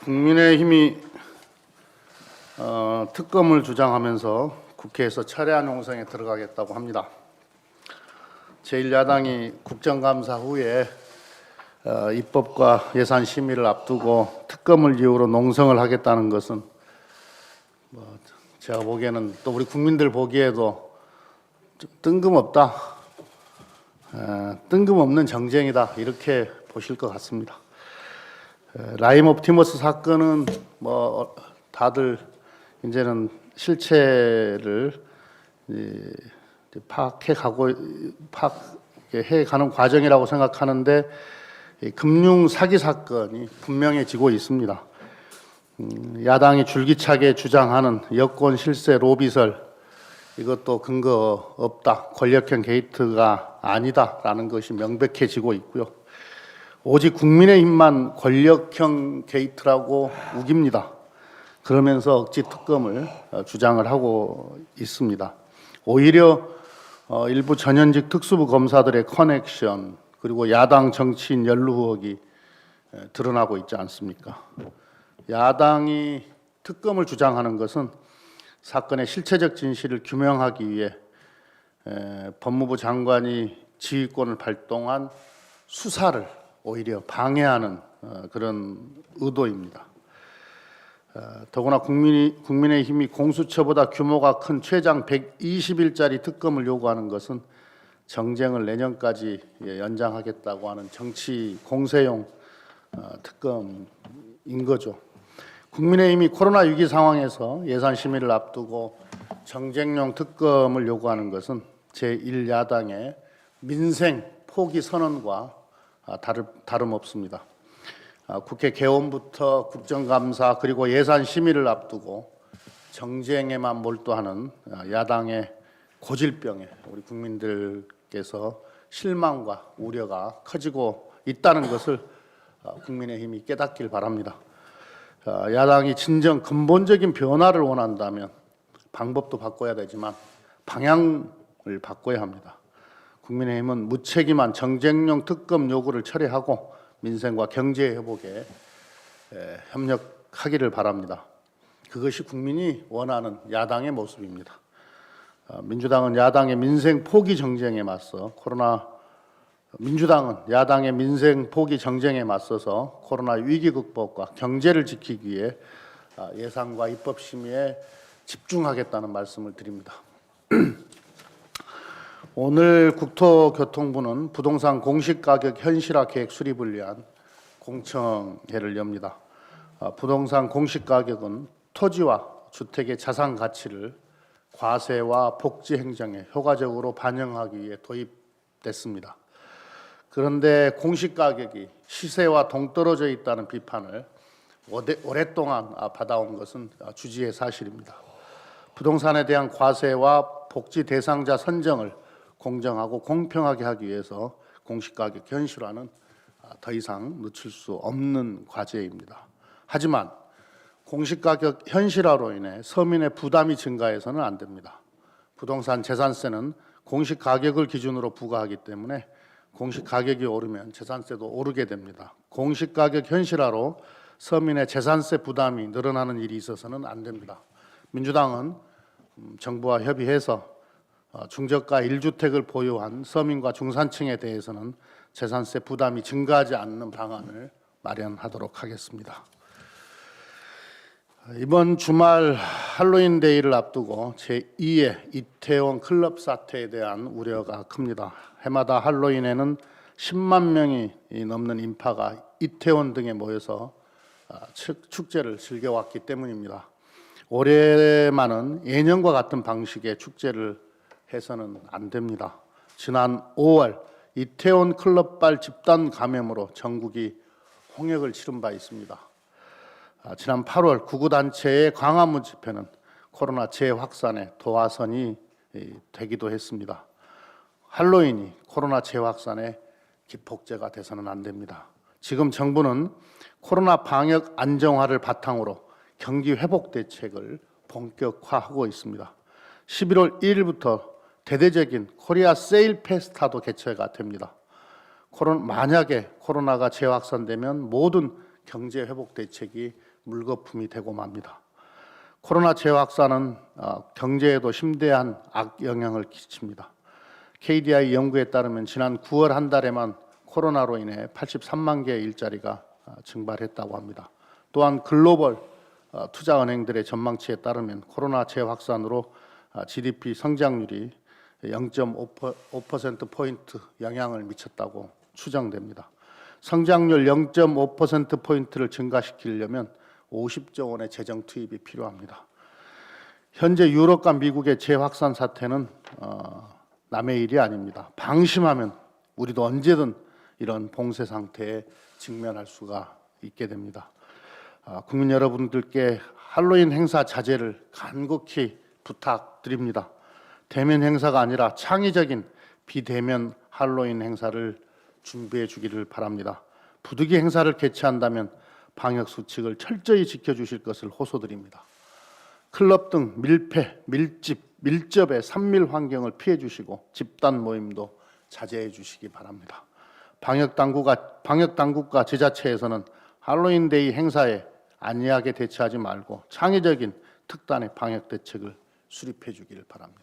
국민의힘이 특검을 주장하면서 국회에서 철회한 농성에 들어가겠다고 합니다. 제1야당이 국정감사 후에 입법과 예산 심의를 앞두고 특검을 이유로 농성을 하겠다는 것은 제가 보기에는 또 우리 국민들 보기에도 좀 뜬금없다, 뜬금없는 정쟁이다 이렇게 보실 것 같습니다. 라임 옵티머스 사건은 다들 이제는 실체를 파악해 가는 과정이라고 생각하는데 금융 사기 사건이 분명해지고 있습니다. 야당이 줄기차게 주장하는 여권 실세 로비설 이것도 근거 없다, 권력형 게이트가 아니다라는 것이 명백해지고 있고요. 오직 국민의힘만 권력형 게이트라고 우깁니다. 그러면서 억지 특검을 주장을 하고 있습니다. 오히려 일부 전현직 특수부 검사들의 커넥션 그리고 야당 정치인 연루 의혹이 드러나고 있지 않습니까? 야당이 특검을 주장하는 것은 사건의 실체적 진실을 규명하기 위해 법무부 장관이 지휘권을 발동한 수사를 오히려 방해하는 그런 의도입니다. 더구나 국민의힘이 공수처보다 규모가 큰 최장 120일짜리 특검을 요구하는 것은 정쟁을 내년까지 연장하겠다고 하는 정치 공세용 특검인 거죠. 국민의힘이 코로나 위기 상황에서 예산 심의를 앞두고 정쟁용 특검을 요구하는 것은 제1야당의 민생 포기 선언과 다름없습니다. 국회 개원부터 국정감사 그리고 예산 심의를 앞두고 정쟁에만 몰두하는 야당의 고질병에 우리 국민들께서 실망과 우려가 커지고 있다는 것을 국민의힘이 깨닫길 바랍니다. 야당이 진정 근본적인 변화를 원한다면 방법도 바꿔야 되지만 방향을 바꿔야 합니다. 국민의힘은 무책임한 정쟁용 특검 요구를 철회하고 민생과 경제 회복에 협력하기를 바랍니다. 그것이 국민이 원하는 야당의 모습입니다. 민주당은 야당의 민생 포기 정쟁에 맞서 민주당은 야당의 민생 포기 정쟁에 맞서서 코로나 위기 극복과 경제를 지키기 위해 예산과 입법 심의에 집중하겠다는 말씀을 드립니다. 오늘 국토교통부는 부동산 공시가격 현실화 계획 수립을 위한 공청회를 엽니다. 부동산 공시가격은 토지와 주택의 자산 가치를 과세와 복지 행정에 효과적으로 반영하기 위해 도입됐습니다. 그런데 공시가격이 시세와 동떨어져 있다는 비판을 오랫동안 받아온 것은 주지의 사실입니다. 부동산에 대한 과세와 복지 대상자 선정을 공정하고 공평하게 하기 위해서 공시가격 현실화는 더 이상 늦출 수 없는 과제입니다. 하지만 공시가격 현실화로 인해 서민의 부담이 증가해서는 안 됩니다. 부동산 재산세는 공시가격을 기준으로 부과하기 때문에 공시가격이 오르면 재산세도 오르게 됩니다. 공시가격 현실화로 서민의 재산세 부담이 늘어나는 일이 있어서는 안 됩니다. 민주당은 정부와 협의해서 중저가 1주택을 보유한 서민과 중산층에 대해서는 재산세 부담이 증가하지 않는 방안을 마련하도록 하겠습니다. 이번 주말 할로윈 데이를 앞두고 제2의 이태원 클럽 사태에 대한 우려가 큽니다. 해마다 할로윈에는 10만 명이 넘는 인파가 이태원 등에 모여서 축제를 즐겨왔기 때문입니다. 올해만은 예년과 같은 방식의 축제를 해서는 안 됩니다. 지난 5월 이태원 클럽발 집단 감염으로 전국이 홍역을 치른 바 있습니다. 지난 8월 구구단체의 광화문 집회는 코로나 재확산의 도화선이 되기도 했습니다. 할로윈이 코로나 재확산의 기폭제가 돼서는 안 됩니다. 지금 정부는 코로나 방역 안정화를 바탕으로 경기 회복 대책을 본격화하고 있습니다. 11월 1일부터 대대적인 코리아 세일 페스타도 개최가 됩니다. 만약에 코로나가 재확산되면 모든 경제 회복 대책이 물거품이 되고 맙니다. 코로나 재확산은 경제에도 심대한 악영향을 끼칩니다. KDI 연구에 따르면 지난 9월 한 달에만 코로나로 인해 83만 개의 일자리가 증발했다고 합니다. 또한 글로벌 투자은행들의 전망치에 따르면 코로나 재확산으로 GDP 성장률이 0.5%포인트 영향을 미쳤다고 추정됩니다. 성장률 0.5%포인트를 증가시키려면 50조 원의 재정 투입이 필요합니다. 현재 유럽과 미국의 재확산 사태는 남의 일이 아닙니다. 방심하면 우리도 언제든 이런 봉쇄 상태에 직면할 수가 있게 됩니다. 국민 여러분들께 할로윈 행사 자제를 간곡히 부탁드립니다. 대면 행사가 아니라 창의적인 비대면 할로윈 행사를 준비해 주기를 바랍니다. 부득이 행사를 개최한다면 방역 수칙을 철저히 지켜주실 것을 호소드립니다. 클럽 등 밀폐, 밀접의 산밀 환경을 피해 주시고 집단 모임도 자제해 주시기 바랍니다. 방역 당국과 지자체에서는 할로윈데이 행사에 안이하게 대처하지 말고 창의적인 특단의 방역 대책을 수립해 주기를 바랍니다.